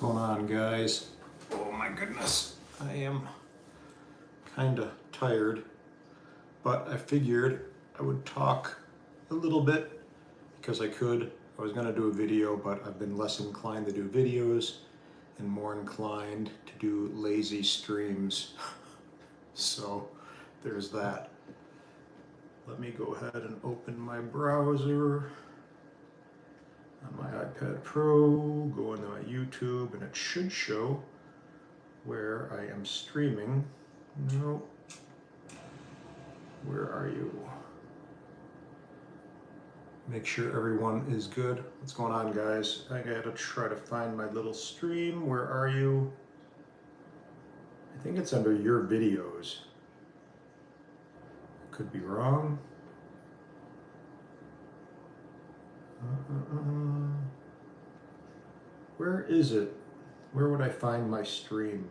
going on, guys? Oh my goodness, I am kind of tired, but I figured I would talk a little bit because I could. I was going to do a video, but I've been less inclined to do videos and more inclined to do lazy streams. So there's that. Let me go ahead and open my browser on my iPad Pro, go into my YouTube, and it should show where I am streaming. No. Where are you? Make sure everyone is good. What's going on, guys? I gotta try to find my little stream. Where are you? I think it's under your videos. Could be wrong. Where is it? Where would I find my stream?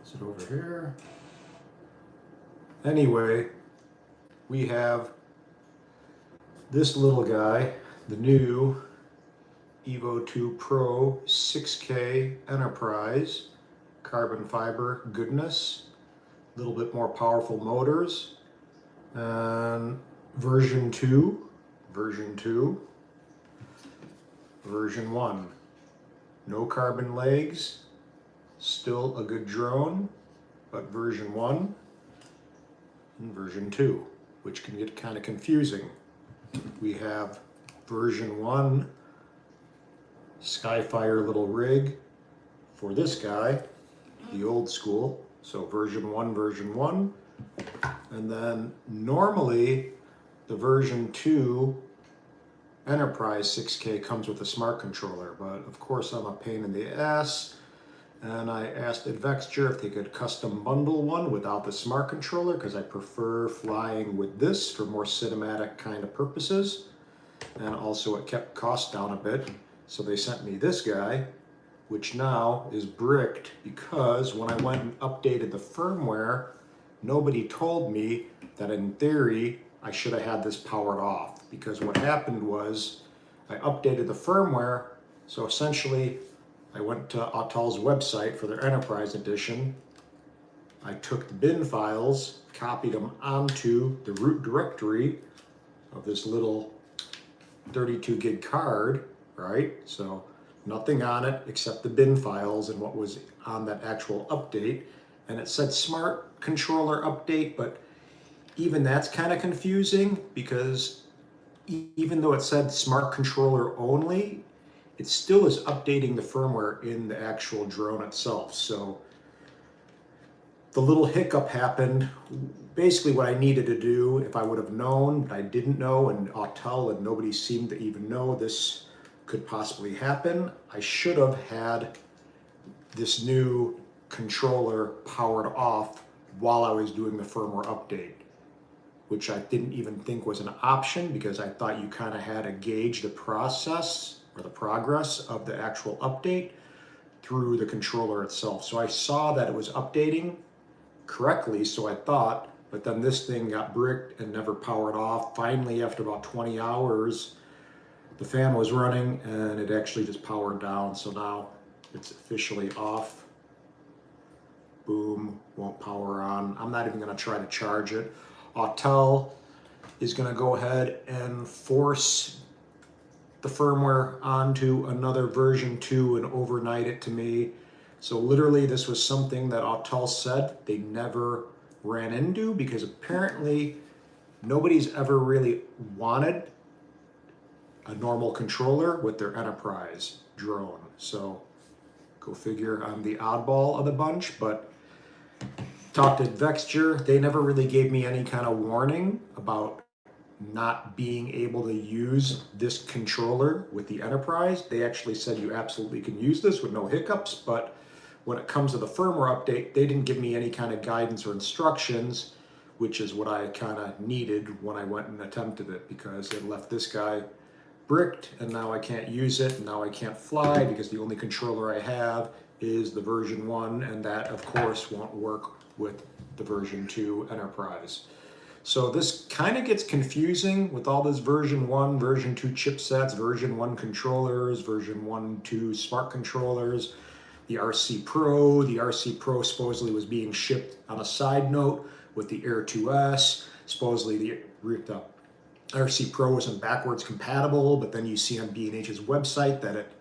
Is it over here? Anyway, we have this little guy, the new Evo 2 Pro 6K Enterprise, carbon fiber goodness, a little bit more powerful motors, and version 1. No carbon legs, still a good drone, but version 1 and version 2, which can get kind of confusing. We have version 1 Skyfire little rig for this guy, the old school. So version 1, and then normally the version 2 Enterprise 6K comes with a smart controller, but of course I'm a pain in the ass, and I asked Advexture if they could custom bundle one without the smart controller because I prefer flying with this for more cinematic kind of purposes, and also it kept costs down a bit. So they sent me this guy, which now is bricked because when I went and updated the firmware, nobody told me that in theory I should have had this powered off, because what happened was I updated the firmware. So essentially I went to Autel's website for their Enterprise Edition. I took the bin files, copied them onto the root directory of this little 32 gig card, right? So nothing on it except the bin files and what was on that actual update. And it said smart controller update, but even that's kind of confusing because even though it said smart controller only, it still is updating the firmware in the actual drone itself. So the little hiccup happened. Basically what I needed to do, if I would have known, but I didn't know, and Autel and nobody seemed to even know this could possibly happen, I should have had this new controller powered off while I was doing the firmware update, which I didn't even think was an option because I thought you kind of had to gauge the process or the progress of the actual update through the controller itself. So I saw that it was updating correctly, so I thought, but then this thing got bricked and never powered off. Finally, after about 20 hours, the fan was running and it actually just powered down. So now it's officially off. Boom, won't power on. I'm not even gonna try to charge it. Autel is gonna go ahead and force the firmware onto another version 2 and overnight it to me. So literally this was something that Autel said they never ran into because apparently nobody's ever really wanted a normal controller with their Enterprise drone. So go figure, I'm the oddball of the bunch, but talked to Advexture, they never really gave me any kind of warning about not being able to use this controller with the Enterprise. They actually said you absolutely can use this with no hiccups, but when it comes to the firmware update, they didn't give me any kind of guidance or instructions, which is what I kind of needed when I went and attempted it, because it left this guy bricked and now I can't use it, and now I can't fly because the only controller I have is the version 1, and that of course won't work with the version 2 Enterprise. So this kind of gets confusing with all this version 1, version 2 chipsets, version 1 controllers, version 1, 2 smart controllers, the RC Pro. The RC Pro supposedly was being shipped on a side note with the Air 2S. Supposedly the RC Pro wasn't backwards compatible, but then you see on B&H's website that it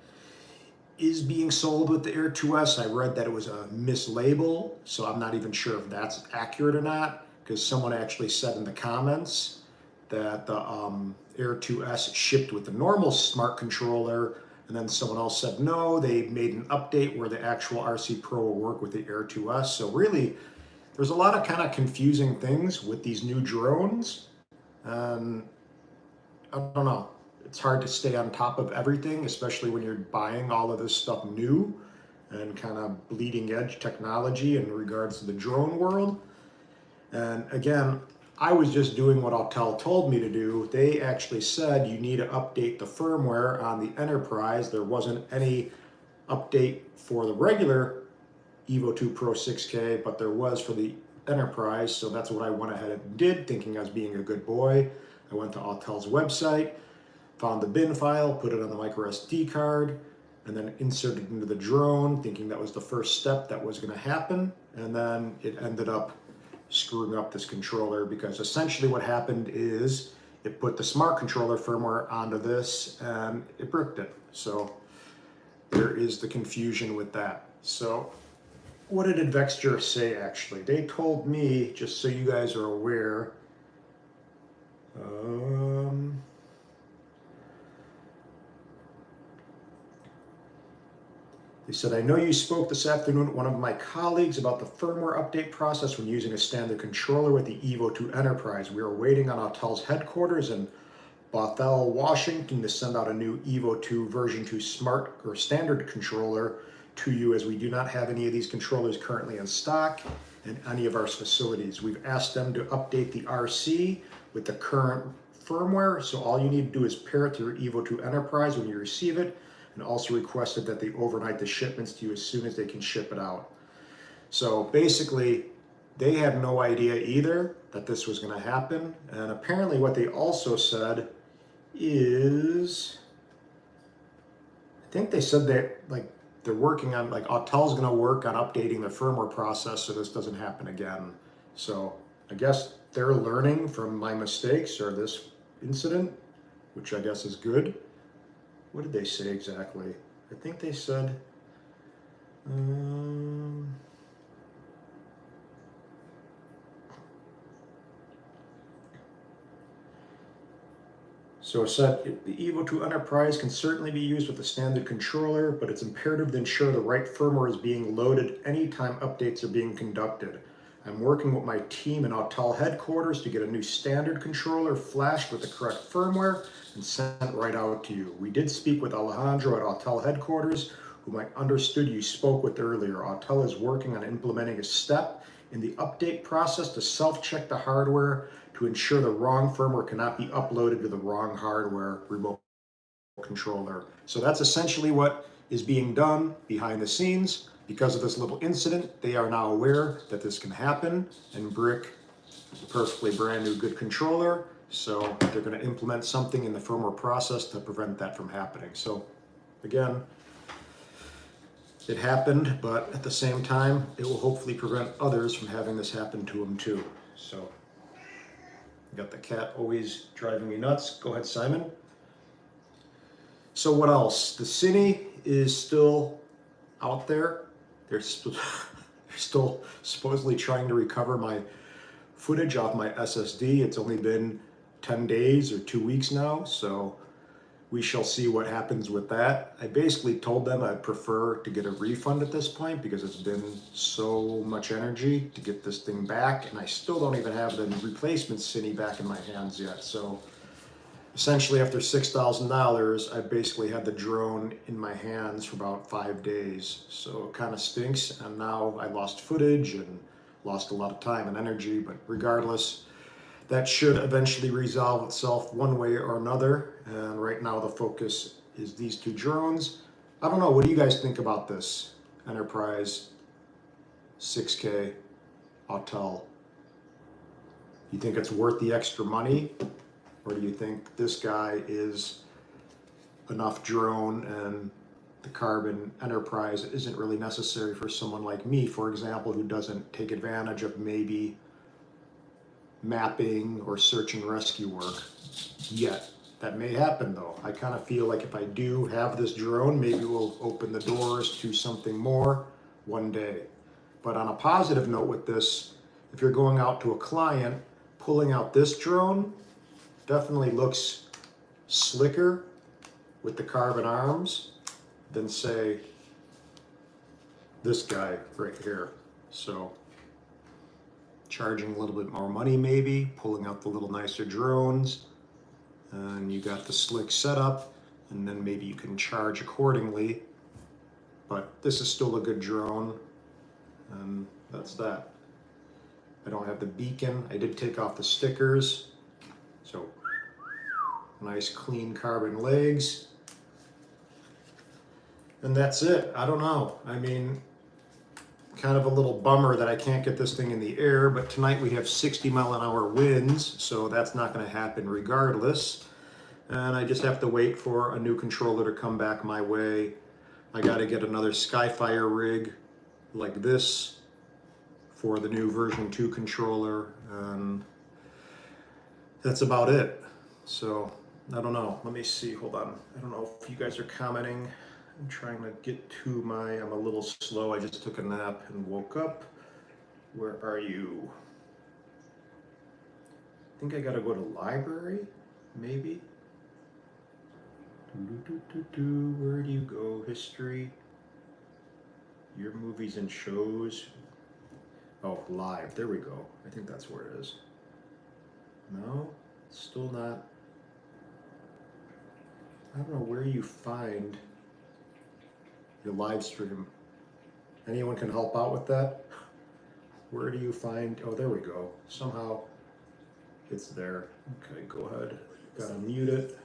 is being sold with the Air 2S. I read that it was a mislabel, so I'm not even sure if that's accurate or not, because someone actually said in the comments that the Air 2S shipped with the normal smart controller, and then someone else said no, they made an update where the actual RC Pro will work with the Air 2S. So really, there's a lot of kind of confusing things with these new drones. I don't know. It's hard to stay on top of everything, especially when you're buying all of this stuff new and kind of bleeding edge technology in regards to the drone world. And again, I was just doing what Autel told me to do. They actually said you need to update the firmware on the Enterprise. There wasn't any update for the regular Evo 2 Pro 6K, but there was for the Enterprise. So that's what I went ahead and did, thinking I was being a good boy. I went to Autel's website, found the bin file, put it on the micro SD card, and then inserted it into the drone, thinking that was the first step that was going to happen. And then it ended up screwing up this controller, because essentially what happened is it put the smart controller firmware onto this and it bricked it. So there is the confusion with that. So what did Advexture say actually? They told me, just so you guys are aware, they said, I know you spoke this afternoon with one of my colleagues about the firmware update process when using a standard controller with the Evo 2 Enterprise. We are waiting on Autel's headquarters in Bothell, Washington to send out a new Evo 2 version 2 smart or standard controller to you, as we do not have any of these controllers currently in stock in any of our facilities. We've asked them to update the RC with the current firmware, so all you need to do is pair it to your Evo 2 Enterprise when you receive it, and also requested that they overnight the shipments to you as soon as they can ship it out. So basically, they had no idea either that this was going to happen. And apparently what they also said is, I think they said that they're working on, Autel's going to work on updating the firmware process so this doesn't happen again. So I guess they're learning from my mistakes or this incident, which I guess is good. What did they say exactly? I think they said, so it said, the Evo 2 Enterprise can certainly be used with a standard controller, but it's imperative to ensure the right firmware is being loaded anytime updates are being conducted. I'm working with my team in Autel headquarters to get a new standard controller flashed with the correct firmware and sent right out to you. We did speak with Alejandro at Autel headquarters, whom I understood you spoke with earlier. Autel is working on implementing a step in the update process to self-check the hardware to ensure the wrong firmware cannot be uploaded to the wrong hardware remote controller. So that's essentially what is being done behind the scenes. Because of this little incident, they are now aware that this can happen and brick a perfectly brand new good controller. So they're going to implement something in the firmware process to prevent that from happening. So again, it happened, but at the same time, it will hopefully prevent others from having this happen to them too. So got the cat always driving me nuts. Go ahead, Simon. So what else? The Cine is still out there. They're still supposedly trying to recover my footage off my SSD. It's only been 10 days or 2 weeks now, so we shall see what happens with that. I basically told them I'd prefer to get a refund at this point because it's been so much energy to get this thing back, and I still don't even have the replacement Cine back in my hands yet. So essentially, after $6,000, I basically had the drone in my hands for about 5 days. So it kind of stinks. And now I lost footage and lost a lot of time and energy. But regardless, that should eventually resolve itself one way or another. And right now the focus is these two drones. I don't know. What do you guys think about this Enterprise 6K Autel You think it's worth the extra money? Or do you think this guy is enough drone and the Carbon Enterprise isn't really necessary for someone like me, for example, who doesn't take advantage of maybe mapping or search and rescue work yet? That may happen though. I kind of feel like if I do have this drone, maybe we'll open the doors to something more one day. But on a positive note with this, if you're going out to a client, pulling out this drone definitely looks slicker with the carbon arms than say this guy right here. So charging a little bit more money maybe, pulling out the little nicer drones, and you got the slick setup, and then maybe you can charge accordingly. But this is still a good drone, and that's that. I don't have the beacon. I did take off the stickers, so nice clean carbon legs. And that's it. I don't know. I mean, kind of a little bummer that I can't get this thing in the air, but tonight we have 60-mile-an-hour winds, so that's not going to happen regardless. And I just have to wait for a new controller to come back my way. I got to get another Skyfire rig like this for the new version 2 controller, and that's about it. So I don't know. Let me see. Hold on. I don't know if you guys are commenting. I'm trying to get to I'm a little slow. I just took a nap and woke up. Where are you? I think I gotta go to library, maybe. Where do you go? History. Your movies and shows. Oh, live. There we go. I think that's where it is. No, still not. I don't know where you find your live stream. Anyone can help out with that? Where do you find, oh, there we go. Somehow it's there. Okay, go ahead. Gotta mute it.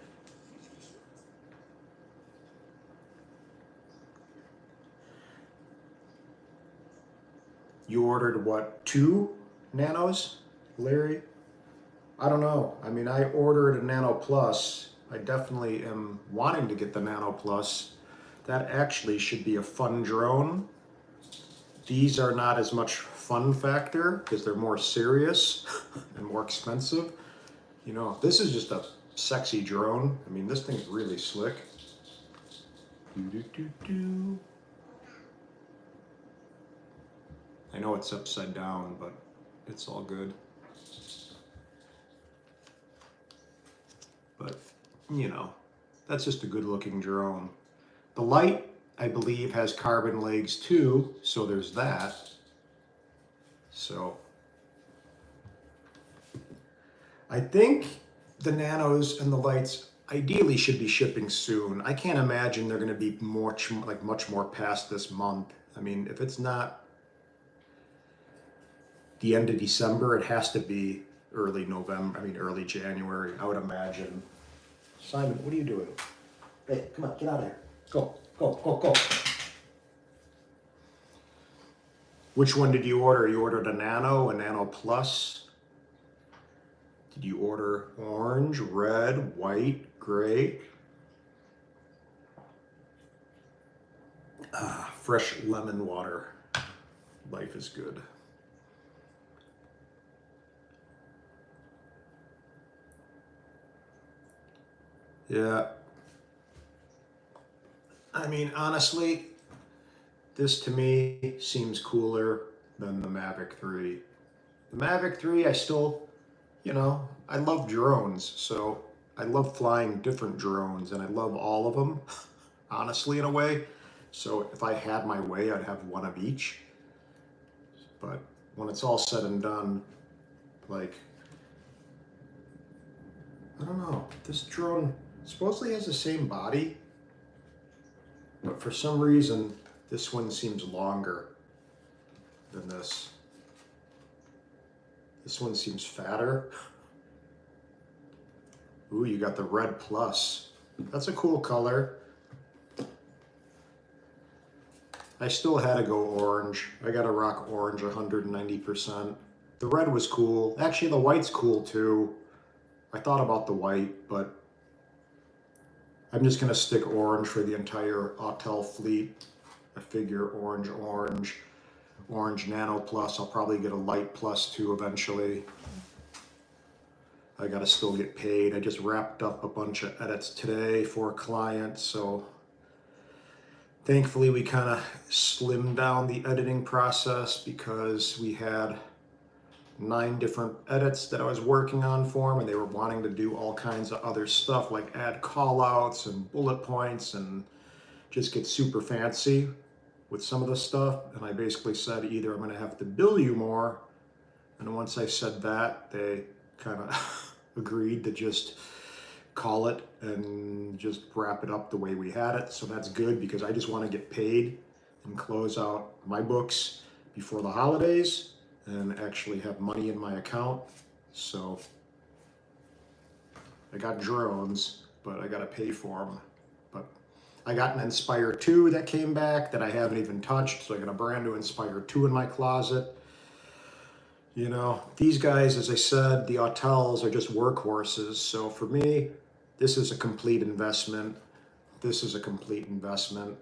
You ordered what, 2 Nanos, Larry? I don't know. I mean, I ordered a Nano Plus. I definitely am wanting to get the Nano Plus. That actually should be a fun drone. These are not as much fun factor because they're more serious and more expensive. You know, this is just a sexy drone. I mean, this thing's really slick. I know it's upside down, but it's all good. But, you know, that's just a good looking drone. The light, I believe, has carbon legs too, so there's that. So I think the Nanos and the lights ideally should be shipping soon. I can't imagine they're going to be much more past this month. I mean, if it's not the end of December, it has to be early November, early January, I would imagine. Simon, what are you doing? Hey, come on, get out of here. Go, go, go, go. Which one did you order? You ordered a Nano, a Nano Plus? Did you order orange, red, white, gray? Ah, fresh lemon water. Life is good. Yeah. I mean, honestly, this to me seems cooler than the Mavic 3. The Mavic 3, I still, you know, I love drones, so I love flying different drones, and I love all of them, honestly, in a way. So if I had my way, I'd have one of each. But when it's all said and done, like, I don't know, this drone supposedly has the same body, but for some reason, this one seems longer than this. This one seems fatter. Ooh, you got the red plus. That's a cool color. I still had to go orange. I gotta rock orange 190%. The red was cool. Actually, the white's cool too. I thought about the white, but I'm just gonna stick orange for the entire Autel fleet. I figure orange, orange, orange nano plus. I'll probably get a light plus too eventually. I gotta still get paid. I just wrapped up a bunch of edits today for clients, so thankfully we kind of slimmed down the editing process because we had 9 different edits that I was working on for them, and they were wanting to do all kinds of other stuff like add callouts and bullet points and just get super fancy with some of the stuff. And I basically said either I'm going to have to bill you more, and once I said that, they kind of agreed to just call it and just wrap it up the way we had it. So that's good because I just want to get paid and close out my books before the holidays and actually have money in my account. So I got drones, but I got to pay for them. But I got an Inspire 2 that came back that I haven't even touched. So I got a brand new Inspire 2 in my closet. You know, these guys, as I said, the Autels are just workhorses. So for me, this is a complete investment. This is a complete investment.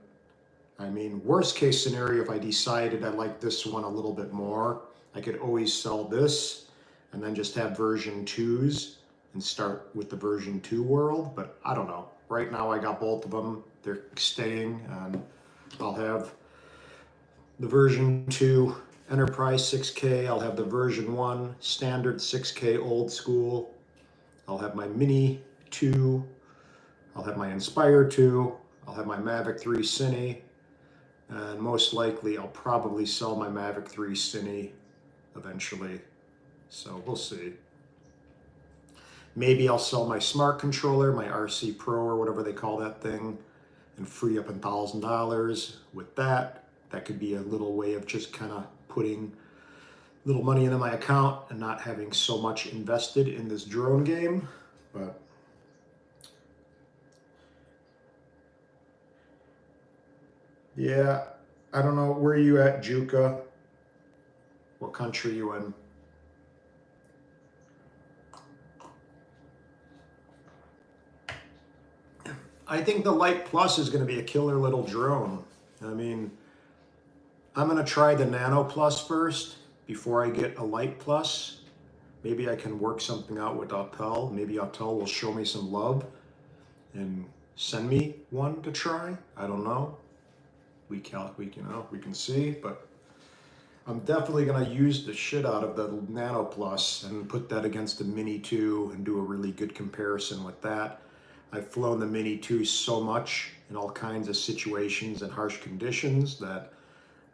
I mean, worst case scenario, if I decided I like this one a little bit more, I could always sell this and then just have version 2s and start with the version 2 world. But I don't know. Right now I got both of them. They're staying, and I'll have the version 2 Enterprise 6K. I'll have the version 1 standard 6K old school. I'll have my Mini 2. I'll have my Inspire 2. I'll have my Mavic 3 Cine. And most likely I'll probably sell my Mavic 3 Cine eventually. So we'll see. Maybe I'll sell my smart controller, my RC Pro or whatever they call that thing, and free up $1,000 with that. That could be a little way of just kind of putting little money into my account and not having so much invested in this drone game. But yeah, I don't know. Where are you at, Juka? What country are you in? I think the Light Plus is going to be a killer little drone. I mean, I'm going to try the Nano Plus first before I get a Light Plus. Maybe I can work something out with Autel. Maybe Autel will show me some love and send me one to try. I don't know. We can see, but I'm definitely going to use the shit out of the Nano Plus and put that against the Mini 2 and do a really good comparison with that. I've flown the Mini 2 so much in all kinds of situations and harsh conditions that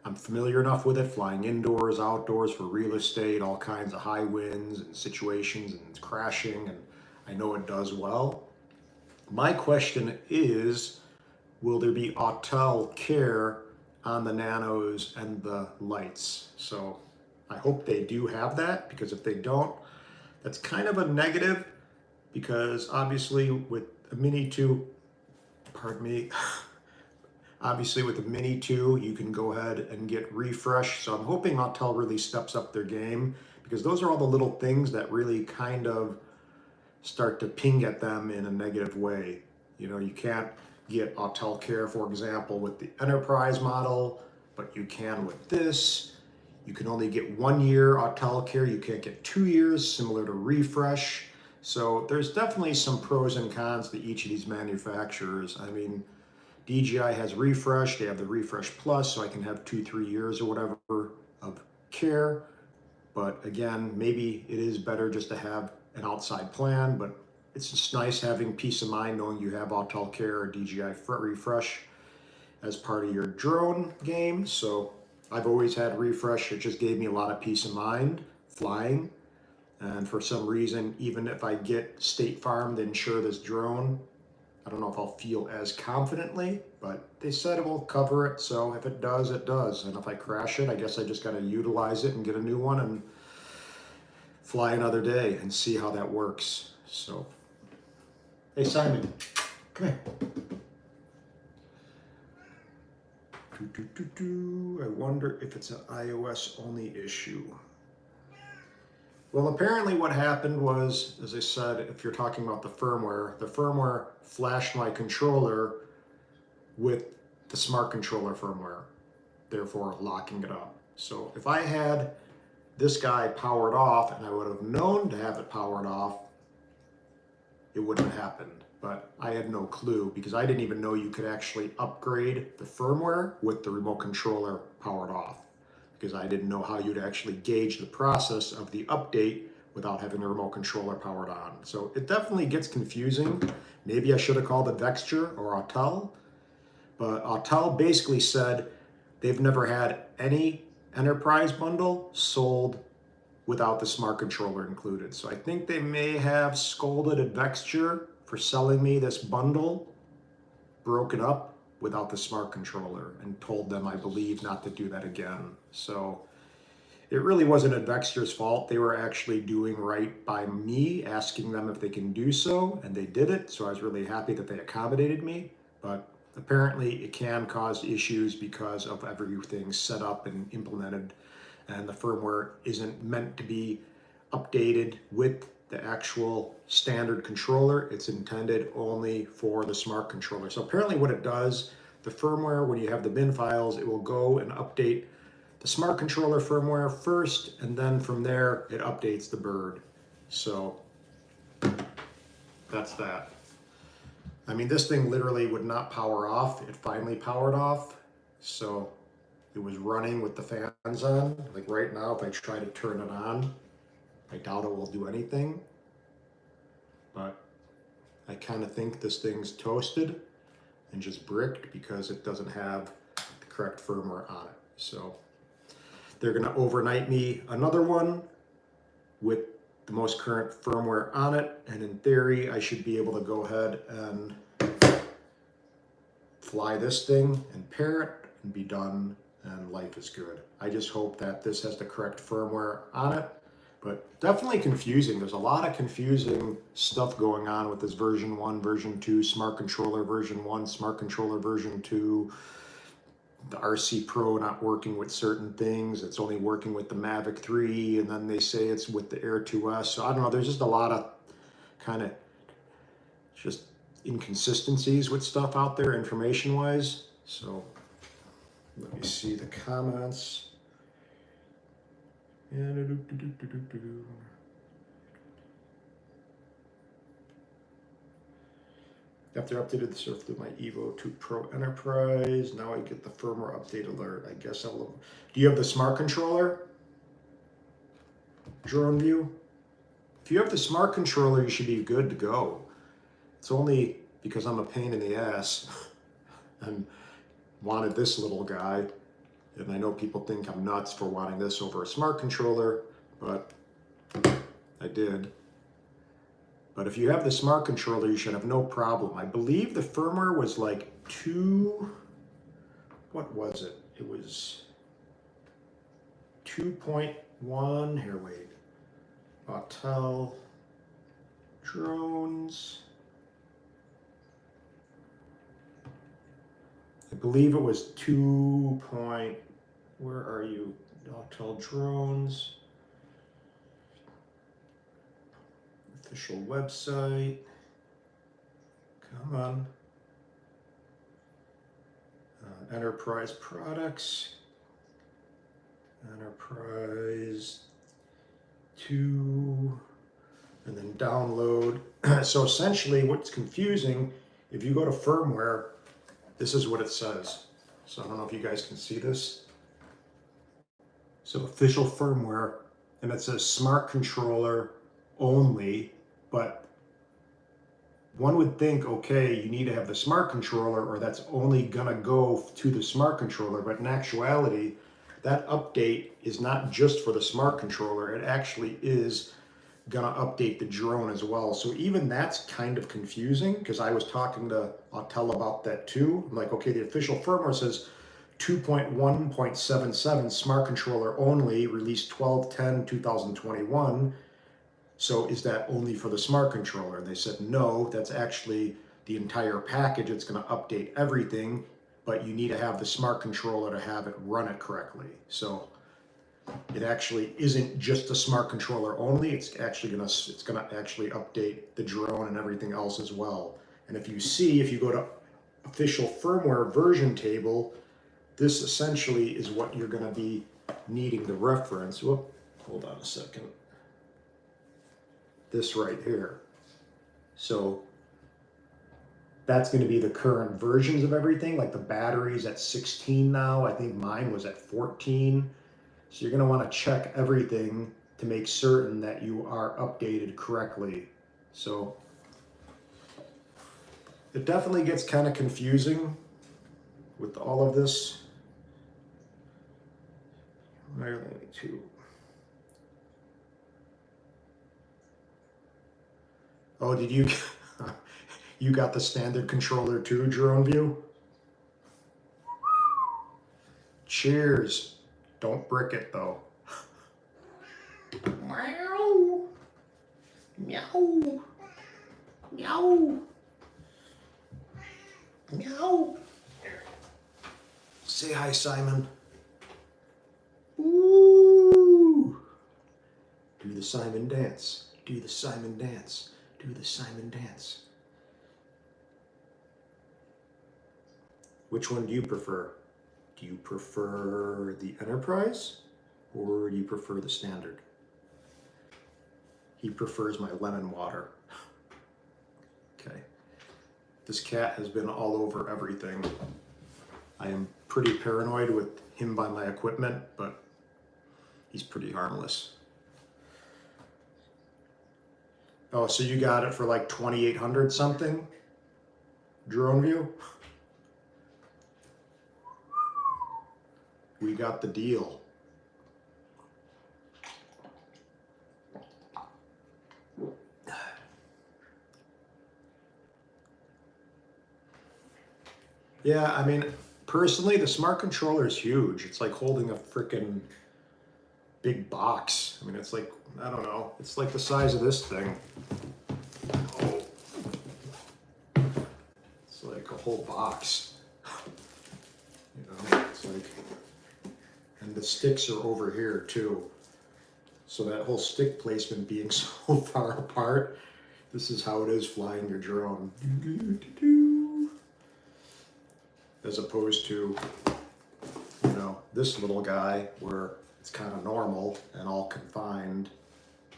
I'm familiar enough with it, flying indoors, outdoors, for real estate, all kinds of high winds and situations and crashing, and I know it does well. My question is, will there be Autel Care on the Nanos and the Lights? So I hope they do have that, because if they don't, that's kind of a negative, because obviously with a Mini 2, pardon me, obviously with the Mini 2, you can go ahead and get refresh. So I'm hoping Autel really steps up their game, because those are all the little things that really kind of start to ping at them in a negative way. You know, you can't get Autel Care, for example, with the Enterprise model, but you can with this. You can only get 1 year Autel Care. You can't get 2 years, similar to refresh. So there's definitely some pros and cons to each of these manufacturers. I mean, DJI has refresh, they have the refresh plus, so I can have 2-3 years or whatever of care. But again, maybe it is better just to have an outside plan, but it's just nice having peace of mind knowing you have Autel Care or DJI refresh as part of your drone game. So I've always had refresh. It just gave me a lot of peace of mind flying. And for some reason, even if I get State Farm to insure this drone, I don't know if I'll feel as confidently, but they said it will cover it. So if it does, it does. And if I crash it, I guess I just got to utilize it and get a new one and fly another day and see how that works. So, hey Simon, come here. I wonder if it's an iOS only issue. Well, apparently what happened was, as I said, if you're talking about the firmware flashed my controller with the smart controller firmware, therefore locking it up. So if I had this guy powered off and I would have known to have it powered off, it wouldn't have happened. But I had no clue because I didn't even know you could actually upgrade the firmware with the remote controller powered off, because I didn't know how you'd actually gauge the process of the update without having the remote controller powered on. So it definitely gets confusing. Maybe I should have called it Vexture or Autel, but Autel basically said they've never had any enterprise bundle sold without the smart controller included. So I think they may have scolded at Vexture for selling me this bundle broken up without the smart controller, and told them, I believe, not to do that again. So it really wasn't at Vexture's fault. They were actually doing right by me, asking them if they can do so, and they did it. So I was really happy that they accommodated me. But apparently it can cause issues because of everything set up and implemented, and the firmware isn't meant to be updated with the actual standard controller. It's intended only for the smart controller. So apparently what it does, the firmware, when you have the bin files, it will go and update the smart controller firmware first, and then from there it updates the bird. So that's that. I mean, this thing literally would not power off. It finally powered off. So it was running with the fans on. Like right now, if I try to turn it on, I doubt it will do anything. But I kind of think this thing's toasted and just bricked because it doesn't have the correct firmware on it. So they're going to overnight me another one with the most current firmware on it, and in theory I should be able to go ahead and fly this thing and pair it and be done, and life is good. I just hope that this has the correct firmware on it, but definitely confusing. There's a lot of confusing stuff going on with this version 1, version 2, smart controller version 1, smart controller version 2, the RC Pro not working with certain things. It's only working with the Mavic 3, and then they say it's with the Air 2S. So I don't know, there's just a lot of kind of just inconsistencies with stuff out there information-wise. So let me see the comments. After updated the surf through my Evo 2 Pro Enterprise, now I get the firmware update alert. I guess I'll... Do you have the smart controller? Drone view? If you have the smart controller, you should be good to go. It's only because I'm a pain in the ass and wanted this little guy. And I know people think I'm nuts for wanting this over a smart controller, but I did. But if you have the smart controller, you should have no problem. I believe the firmware was like 2, what was it? It was 2.1, here, wait. Autel drones. I believe it was 2. Where are you? Autel drones. Official website. Come on. Enterprise products. Enterprise 2. And then download. So essentially what's confusing, if you go to firmware, this is what it says. So I don't know if you guys can see this. So official firmware, and it says smart controller only, but one would think, okay, you need to have the smart controller, or that's only gonna go to the smart controller, but in actuality, that update is not just for the smart controller, it actually is gonna update the drone as well. So even that's kind of confusing, because I was talking to Autel about that too. I'm like, okay, the official firmware says 2.1.77 smart controller only, released 12/10/2021. So is that only for the smart controller? And they said, no, that's actually the entire package. It's going to update everything, but you need to have the smart controller to have it run it correctly. So it actually isn't just a smart controller only. It's gonna actually update the drone and everything else as well. And if you go to official firmware version table, this essentially is what you're gonna be needing to reference. Whoop, hold on a second. This right here. So that's going to be the current versions of everything. Like the battery's at 16 now. I think mine was at 14. So you're going to want to check everything to make certain that you are updated correctly. So it definitely gets kind of confusing with all of this. Oh, did you you got the standard controller too, Drone View? Cheers. Don't brick it though. Meow. Meow. Meow. Meow. Say hi, Simon. Ooh. Do the Simon dance. Do the Simon dance. Do the Simon dance. Which one do you prefer? Do you prefer the Enterprise or do you prefer the Standard? He prefers my lemon water. Okay. This cat has been all over everything. I am pretty paranoid with him by my equipment, but he's pretty harmless. Oh, so you got it for like 2,800 something? Drone View? We got the deal. Yeah, I mean, personally, the smart controller is huge. It's like holding a freaking big box. I mean, it's like, I don't know, it's like the size of this thing. Oh. It's like a whole box. You know, it's like, and the sticks are over here too. So that whole stick placement being so far apart, this is how it is flying your drone. As opposed to, you know, this little guy where it's kind of normal and all confined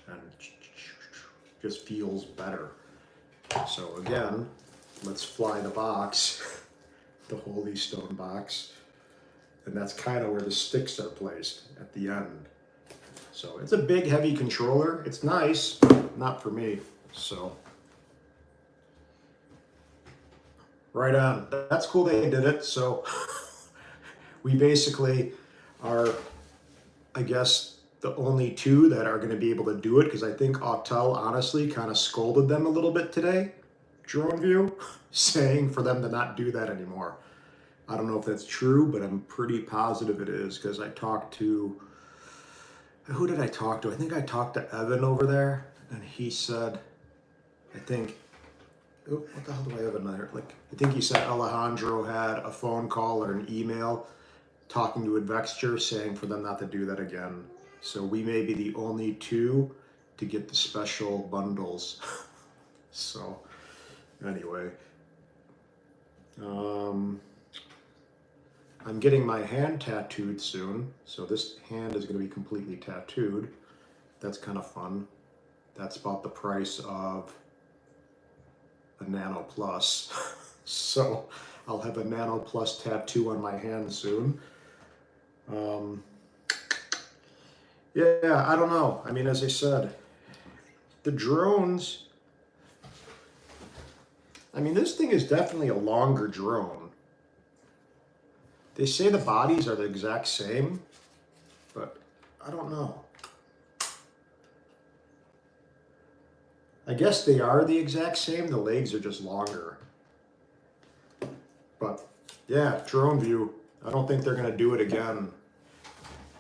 and just feels better. So again, let's fly the box, the Holy Stone box. And that's kind of where the sticks are placed at the end. So it's a big, heavy controller. It's nice, not for me. So right on. That's cool they did it. So we basically are, I guess, the only two that are going to be able to do it, because I think Autel honestly kind of scolded them a little bit today, Drone View, saying for them to not do that anymore. I don't know if that's true, but I'm pretty positive it is, because I talked to, who did I talk to? I think I talked to Evan over there, and he said, I think, oh, what the hell do I have in there? Like, I think he said Alejandro had a phone call or an email talking to Advexture saying for them not to do that again. So we may be the only two to get the special bundles. So anyway, I'm getting my hand tattooed soon. So this hand is going to be completely tattooed. That's kind of fun. That's about the price of a Nano Plus. So I'll have a Nano Plus tattoo on my hand soon. Yeah, I don't know. I mean, as I said, the drones, I mean, this thing is definitely a longer drone. They say the bodies are the exact same, but I don't know. I guess they are the exact same. The legs are just longer. But yeah, Drone View, I don't think they're going to do it again,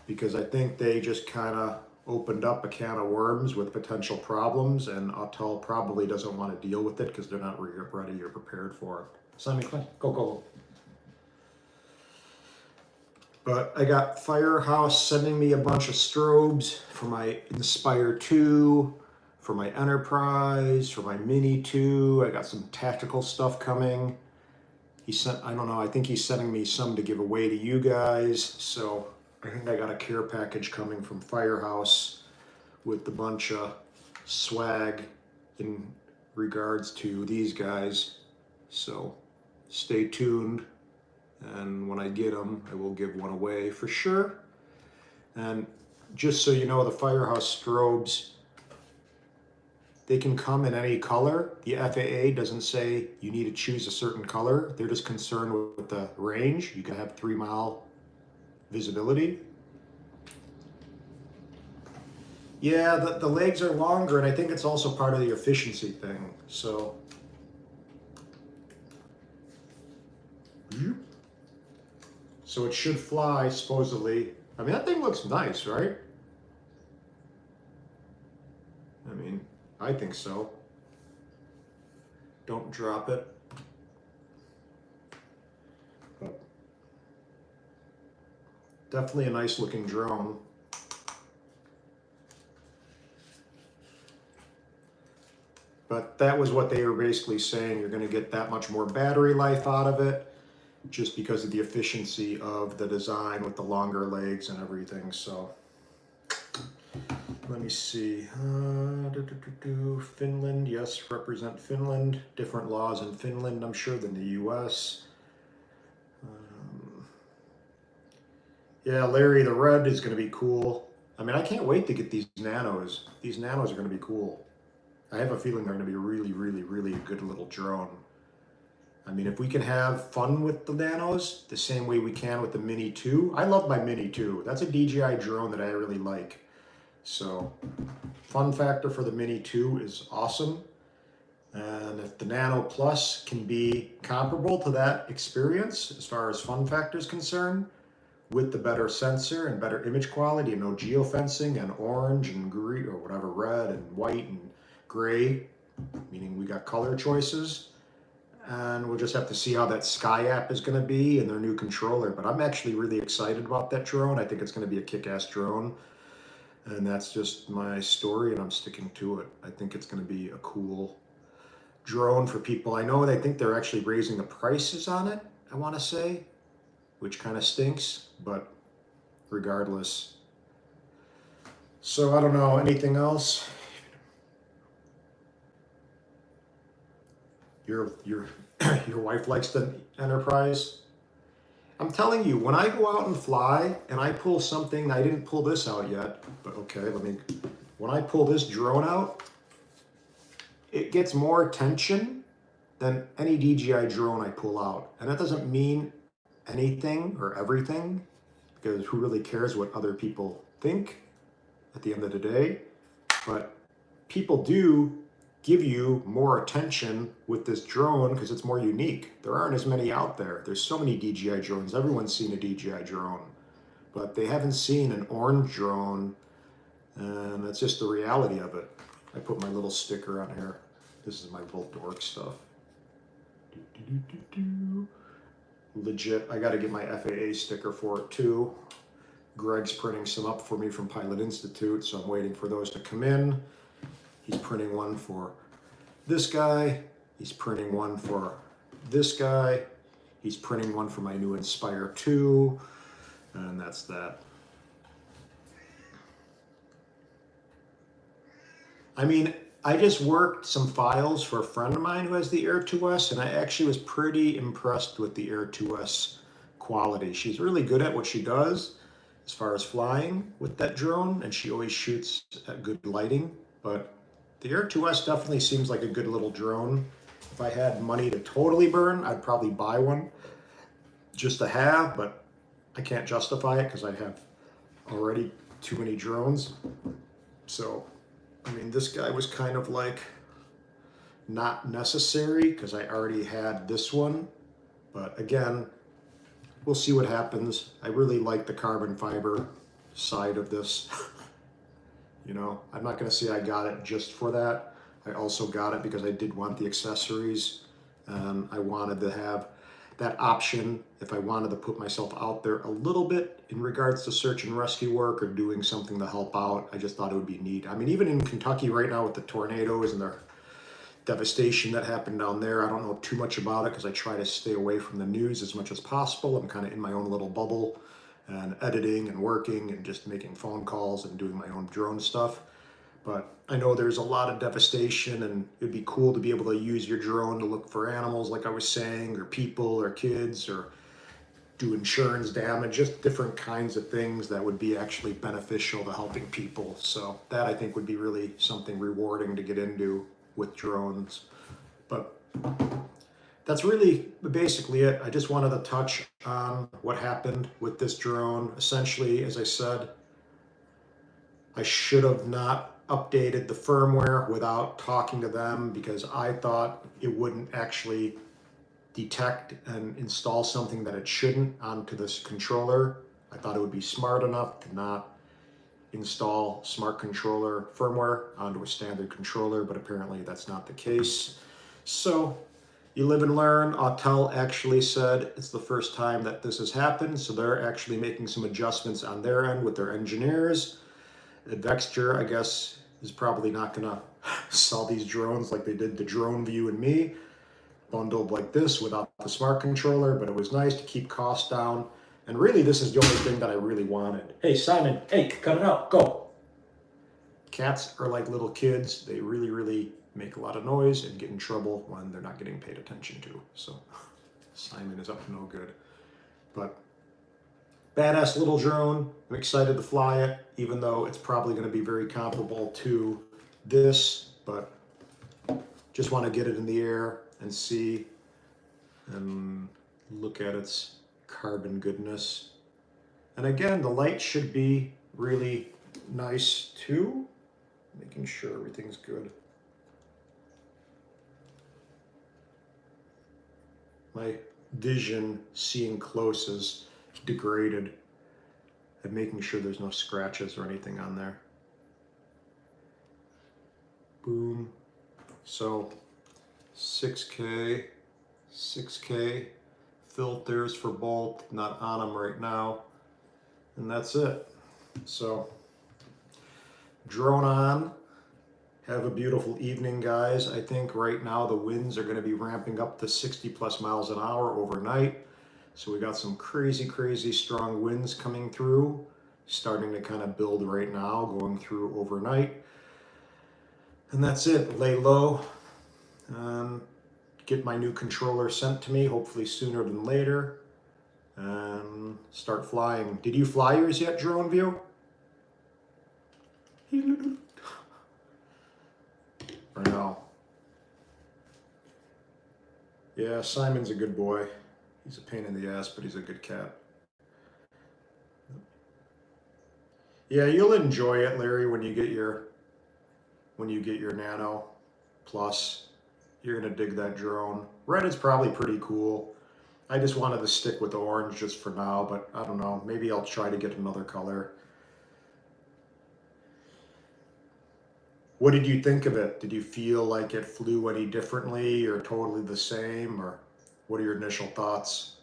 because I think they just kind of opened up a can of worms with potential problems, and Autel probably doesn't want to deal with it because they're not ready or prepared for it. Simon, go. But I got Firehouse sending me a bunch of strobes for my Inspire 2, for my Enterprise, for my Mini 2. I got some tactical stuff coming. He sent, I don't know, I think he's sending me some to give away to you guys. So I think I got a care package coming from Firehouse with a bunch of swag in regards to these guys. So stay tuned. And when I get them, I will give one away for sure. And just so you know, the Firehouse strobes, they can come in any color. The FAA doesn't say you need to choose a certain color. They're just concerned with the range. You can have 3-mile visibility. Yeah, the legs are longer, and I think it's also part of the efficiency thing. So, so it should fly, supposedly. I mean, that thing looks nice, right? I mean, I think so. Don't drop it. But definitely a nice looking drone. But that was what they were basically saying. You're going to get that much more battery life out of it just because of the efficiency of the design with the longer legs and everything. So let me see. Finland, yes, represent Finland. Different laws in Finland, I'm sure, than the US. Yeah, Larry, the red is going to be cool. I mean, I can't wait to get these nanos. These nanos are going to be cool. I have a feeling they're going to be really, really, really a good little drone. I mean, if we can have fun with the nanos the same way we can with the Mini 2. I love my Mini 2. That's a DJI drone that I really like. So, fun factor for the Mini 2 is awesome. And if the Nano Plus can be comparable to that experience as far as fun factor is concerned, with the better sensor and better image quality and no geofencing and orange and green or whatever, red and white and gray, meaning we got color choices. And we'll just have to see how that Sky app is going to be and their new controller. But I'm actually really excited about that drone. I think it's going to be a kick-ass drone. And that's just my story, and I'm sticking to it. I think it's going to be a cool drone for people. I know they think they're actually raising the prices on it, I want to say, which kind of stinks, but regardless. So I don't know, anything else? Your wife likes the Enterprise? I'm telling you, when I go out and fly and I pull something, I didn't pull this out yet, but okay, when I pull this drone out, it gets more attention than any DJI drone I pull out. And that doesn't mean anything or everything, because who really cares what other people think at the end of the day? But people do give you more attention with this drone because it's more unique. There aren't as many out there. There's so many DJI drones. Everyone's seen a DJI drone, but they haven't seen an orange drone, and that's just the reality of it. I put my little sticker on here. This is my little dork stuff. Legit, I gotta get my FAA sticker for it too. Greg's printing some up for me from Pilot Institute, so I'm waiting for those to come in. He's printing one for this guy. He's printing one for this guy. He's printing one for my new Inspire 2. And that's that. I mean, I just worked some files for a friend of mine who has the Air 2S, and I actually was pretty impressed with the Air 2S quality. She's really good at what she does as far as flying with that drone, and she always shoots at good lighting. But the Air 2S definitely seems like a good little drone. If I had money to totally burn, I'd probably buy one just to have, but I can't justify it because I have already too many drones. So, I mean, this guy was kind of like not necessary because I already had this one. But again, we'll see what happens. I really like the carbon fiber side of this. You know, I'm not going to say I got it just for that. I also got it because I did want the accessories. I wanted to have that option if I wanted to put myself out there a little bit in regards to search and rescue work or doing something to help out. I just thought it would be neat. I mean, even in Kentucky right now with the tornadoes and the devastation that happened down there, I don't know too much about it because I try to stay away from the news as much as possible. I'm kind of in my own little bubble and editing and working and just making phone calls and doing my own drone stuff. But I know there's a lot of devastation, and it'd be cool to be able to use your drone to look for animals, like I was saying, or people or kids, or do insurance damage, just different kinds of things that would be actually beneficial to helping people. So that I think would be really something rewarding to get into with drones. But that's really basically it. I just wanted to touch on what happened with this drone. Essentially, as I said, I should have not updated the firmware without talking to them because I thought it wouldn't actually detect and install something that it shouldn't onto this controller. I thought it would be smart enough to not install smart controller firmware onto a standard controller, but apparently that's not the case. So you live and learn. Autel actually said it's the first time that this has happened, so they're actually making some adjustments on their end with their engineers. Advexture, I guess, is probably not gonna sell these drones like they did the Drone View and Me, bundled like this without the smart controller, but it was nice to keep costs down. And really, this is the only thing that I really wanted. Hey, Simon, hey, coming out, go. Cats are like little kids. They really, really make a lot of noise and get in trouble when they're not getting paid attention to. So Simon is up to no good. But badass little drone. I'm excited to fly it, even though it's probably going to be very comparable to this, but just want to get it in the air and see and look at its carbon goodness. And again, the light should be really nice too, making sure everything's good. My vision seeing close is degraded, and making sure there's no scratches or anything on there. Boom. So 6K filters for both, not on them right now, and that's it. So drone on. Have a beautiful evening, guys. I think right now the winds are going to be ramping up to 60 plus miles an hour overnight. So we got some crazy, crazy strong winds coming through, starting to kind of build right now, going through overnight. And that's it. Lay low. Get my new controller sent to me, hopefully sooner than later, and start flying. Did you fly yours yet, Drone View? Or no? Yeah, Simon's a good boy. He's a pain in the ass, but he's a good cat. Yeah, you'll enjoy it, Larry, when you get your Nano Plus. You're gonna dig that drone. Red is probably pretty cool. I just wanted to stick with the orange just for now, but I don't know. Maybe I'll try to get another color. What did you think of it? Did you feel like it flew any differently or totally the same, or what are your initial thoughts?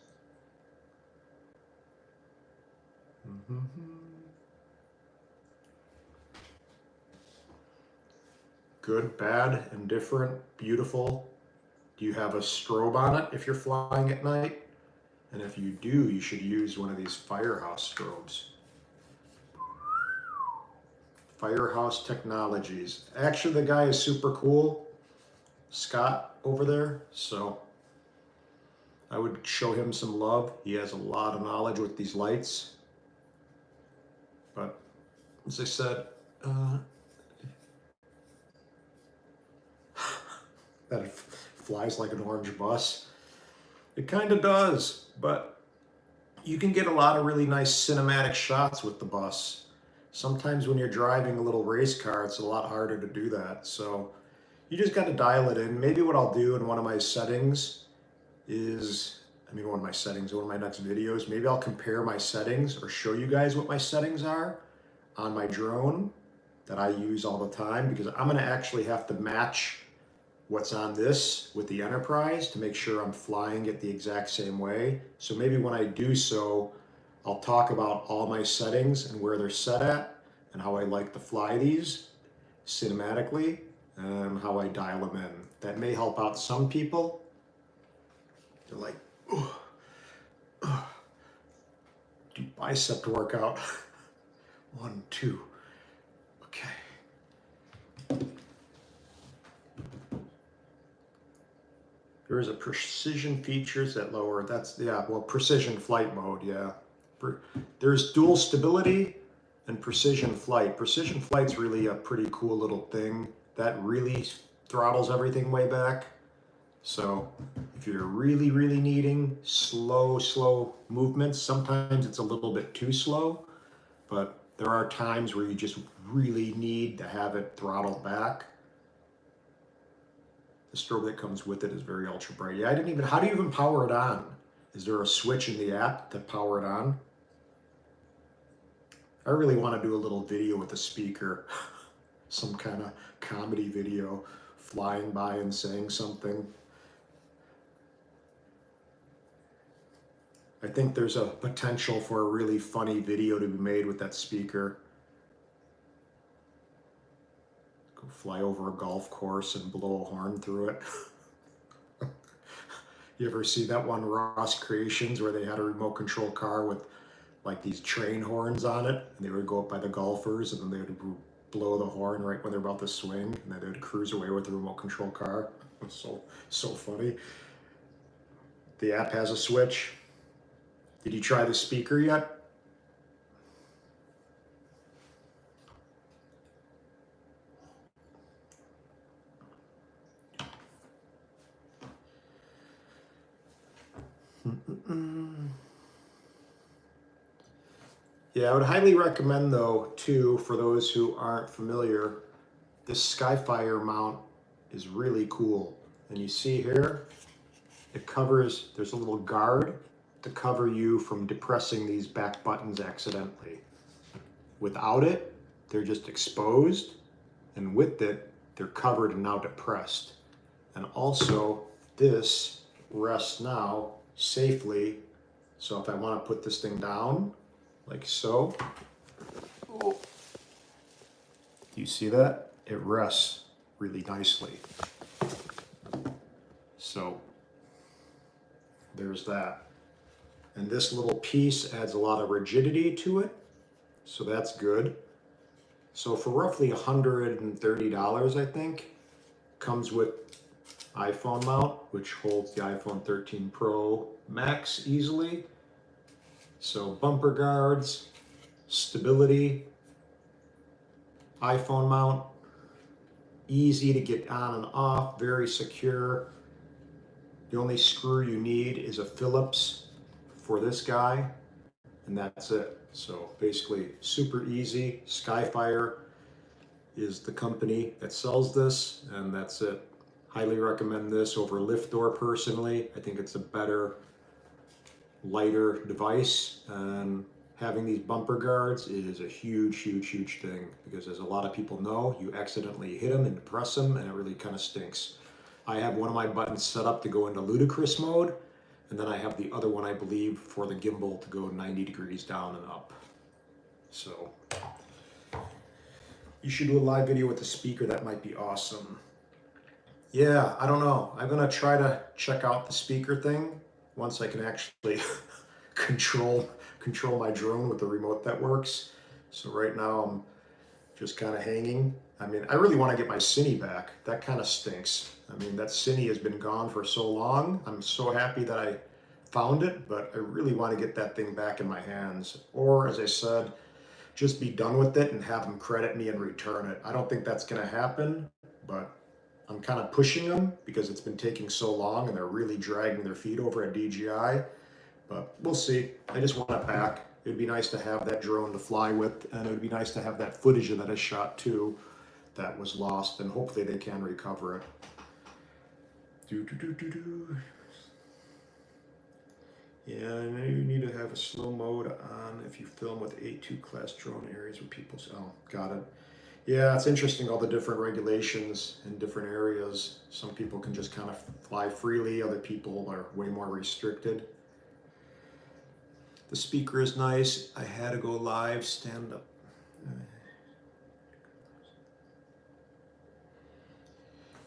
Good, bad, indifferent, beautiful. Do you have a strobe on it if you're flying at night? And if you do, you should use one of these Firehouse strobes. Firehouse Technologies. Actually, the guy is super cool, Scott over there, so I would show him some love. He has a lot of knowledge with these lights. But as I said, that it flies like an orange bus. It kind of does, but you can get a lot of really nice cinematic shots with the bus. Sometimes when you're driving a little race car, it's a lot harder to do that. So you just got to dial it in. Maybe what I'll do in one of my settings is, one of my next videos, maybe I'll compare my settings or show you guys what my settings are on my drone that I use all the time, because I'm going to actually have to match what's on this with the Enterprise to make sure I'm flying it the exact same way. So maybe when I do so, I'll talk about all my settings and where they're set at and how I like to fly these cinematically and how I dial them in. That may help out some people. They're like, oh, do bicep workout. 1, 2. Okay. There is a precision features that lower, that's, yeah, well, precision flight mode, yeah. There's dual stability and precision flight. Precision flight's really a pretty cool little thing. That really throttles everything way back. So if you're really, really needing slow movements, sometimes it's a little bit too slow, but there are times where you just really need to have it throttled back. The strobe that comes with it is very ultra bright. Yeah, how do you even power it on? Is there a switch in the app to power it on? I really want to do a little video with the speaker, some kind of comedy video, flying by and saying something. I think there's a potential for a really funny video to be made with that speaker. Go fly over a golf course and blow a horn through it. You ever see that one Ross Creations where they had a remote control car with like these train horns on it, and they would go up by the golfers and then they would blow the horn right when they're about to swing, and then they would cruise away with the remote control car. It was so funny. The app has a switch. Did you try the speaker yet? Yeah, I would highly recommend though, too, for those who aren't familiar, this Skyfire Mount is really cool. And you see here, it covers, there's a little guard to cover you from depressing these back buttons accidentally. Without it, they're just exposed, and with it, they're covered and now depressed. And also, this rests now safely. So if I want to put this thing down, like so, do you see that? It rests really nicely. So there's that. And this little piece adds a lot of rigidity to it, so that's good. So for roughly $130, I think, comes with iPhone mount, which holds the iPhone 13 Pro Max easily. So bumper guards, stability, iPhone mount, easy to get on and off, very secure. The only screw you need is a Phillips for this guy, and that's it. So basically super easy. Skyfire is the company that sells this, and that's it. Highly recommend this over Lift Door personally. I think it's a better, lighter device, and having these bumper guards is a huge thing, because as a lot of people know, you accidentally hit them and depress them and it really kind of stinks. I have one of my buttons set up to go into ludicrous mode, and then I have the other one, I believe, for the gimbal to go 90 degrees down and up. So you should do a live video with the speaker. That might be awesome. Yeah, I don't know. I'm gonna try to check out the speaker thing once I can actually control my drone with the remote that works. So right now I'm just kind of hanging. I mean, I really want to get my Cine back. That kind of stinks. I mean, that Cine has been gone for so long. I'm so happy that I found it, but I really want to get that thing back in my hands. Or, as I said, just be done with it and have them credit me and return it. I don't think that's going to happen, but I'm kind of pushing them because it's been taking so long and they're really dragging their feet over at DJI. But we'll see. I just want it back. It'd be nice to have that drone to fly with, and it would be nice to have that footage that I shot too that was lost, and hopefully they can recover it. Yeah, I know you need to have a slow mode on if you film with A2 class drone areas where people, oh, got it. Yeah, it's interesting, all the different regulations in different areas. Some people can just kind of fly freely, other people are way more restricted. The speaker is nice. I had to go live, stand up.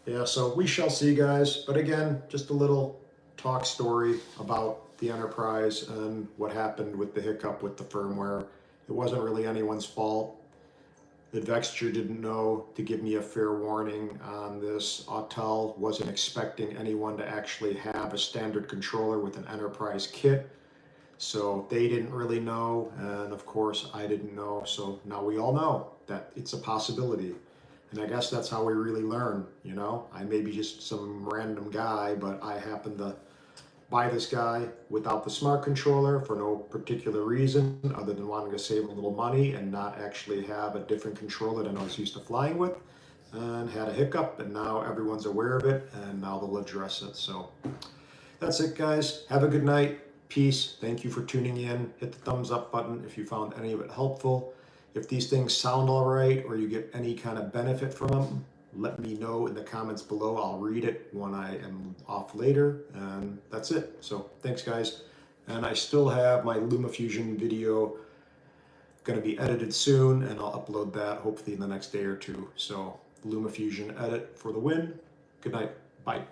Yeah, so we shall see, guys. But again, just a little talk story about the Enterprise and what happened with the hiccup with the firmware. It wasn't really anyone's fault. Advexture didn't know to give me a fair warning on this. Autel wasn't expecting anyone to actually have a standard controller with an Enterprise kit. So they didn't really know, and of course I didn't know. So now we all know that it's a possibility. And I guess that's how we really learn, you know? I may be just some random guy, but I happen to buy this guy without the smart controller for no particular reason other than wanting to save a little money and not actually have a different controller than I was used to flying with, and had a hiccup, and now everyone's aware of it, and now they'll address it. So that's it, guys. Have a good night. Peace. Thank you for tuning in. Hit the thumbs up button if you found any of it helpful. If these things sound all right or you get any kind of benefit from them, let me know in the comments below. I'll read it when I am off later, and that's it. So thanks, guys. And I still have my LumaFusion video going to be edited soon, and I'll upload that hopefully in the next day or two. So LumaFusion edit for the win. Good night. Bye.